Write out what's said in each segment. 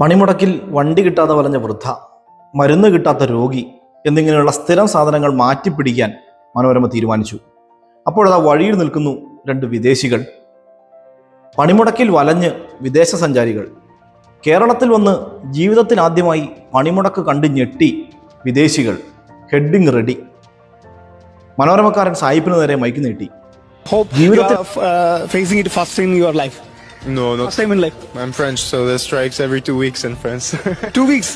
പണിമുടക്കിൽ വണ്ടി കിട്ടാതെ വലഞ്ഞ വൃദ്ധ, മരുന്ന് കിട്ടാത്ത രോഗി എന്നിങ്ങനെയുള്ള സ്ഥിരം സാധനങ്ങൾ മാറ്റിപ്പിടിക്കാൻ മനോരമ തീരുമാനിച്ചു. അപ്പോഴതാ വഴിയിൽ നിൽക്കുന്നു രണ്ട് വിദേശികൾ. പണിമുടക്കിൽ വലഞ്ഞ് വിദേശ സഞ്ചാരികൾ കേരളത്തിൽ വന്ന് ജീവിതത്തിൽ ആദ്യമായി പണിമുടക്ക് കണ്ട് ഞെട്ടി വിദേശികൾ. Heading ready. മനോരമക്കാരൻ സായിപ്പിന് നേരെ മൈക്ക് നീട്ടി. ജീവിതത്തിൽ facing it first in your life. No, not First time in life. I'm French, so there's strikes every 2 weeks in France. 2 weeks.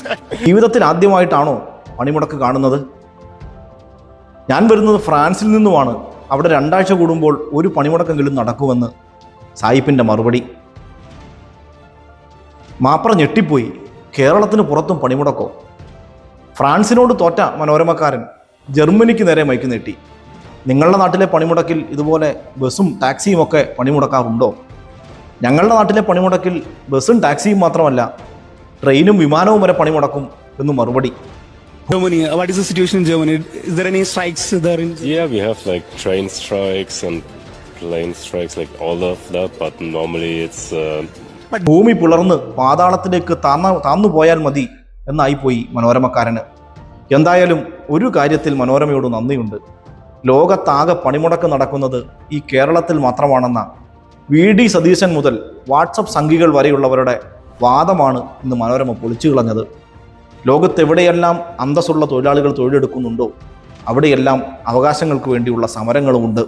ജീവിതത്തിൽ ആദ്യമായിട്ടാണോ പണിമുടക്ക് കാണുന്നത്? ഞാൻ വരുന്നത് ഫ്രാൻസിൽ നിന്നുമാണ്. അവിടെ 2 ആഴ്ച കൂടുമ്പോൾ ഒരു പണിമുടക്കെങ്കിലും നടക്കുമെന്ന് സായിപ്പിൻ്റെ മറുപടി. മാപ്ര ഞെട്ടിപ്പോയി. കേരളത്തിന് പുറത്തും പണിമുടക്കോ? ഫ്രാൻസിനോട് തോറ്റ മനോരമക്കാരൻ ജർമ്മനിക്ക് നേരെ മൈക്ക് നീട്ടി. നിങ്ങളുടെ നാട്ടിലെ പണിമുടക്കിൽ ഇതുപോലെ ബസ്സും ടാക്സിയും ഒക്കെ പണിമുടക്കാറുണ്ടോ? ഞങ്ങളുടെ നാട്ടിലെ പണിമുടക്കിൽ ബസ്സും ടാക്സിയും മാത്രമല്ല, ട്രെയിനും വിമാനവും വരെ പണിമുടക്കും എന്ന് മറുപടി. Germany, what is the situation in Germany? Is there any strikes there in? Yeah, we have like train strikes and plane strikes, like all of that, but normally it's ഭൂമി പിളർന്ന് പാതാളത്തിലേക്ക് താന്നു പോയാൽ മതി എന്നായിപ്പോയി മനോരമക്കാരന്. എന്തായാലും ഒരു കാര്യത്തിൽ മനോരമയോട് നന്ദിയുണ്ട്. ലോകത്താകെ പണിമുടക്ക് നടക്കുന്നത് ഈ കേരളത്തിൽ മാത്രമാണെന്ന VD സതീശൻ മുതൽ വാട്സപ്പ് സംഘികൾ വരെയുള്ളവരുടെ വാദമാണ് ഇന്ന് മനോരമ പൊളിച്ചു കളഞ്ഞത്. ലോകത്തെവിടെയെല്ലാം അന്തസ്സുള്ള തൊഴിലാളികൾ തൊഴിലെടുക്കുന്നുണ്ടോ അവിടെയെല്ലാം അവകാശങ്ങൾക്ക് വേണ്ടിയുള്ള സമരങ്ങളുമുണ്ട്.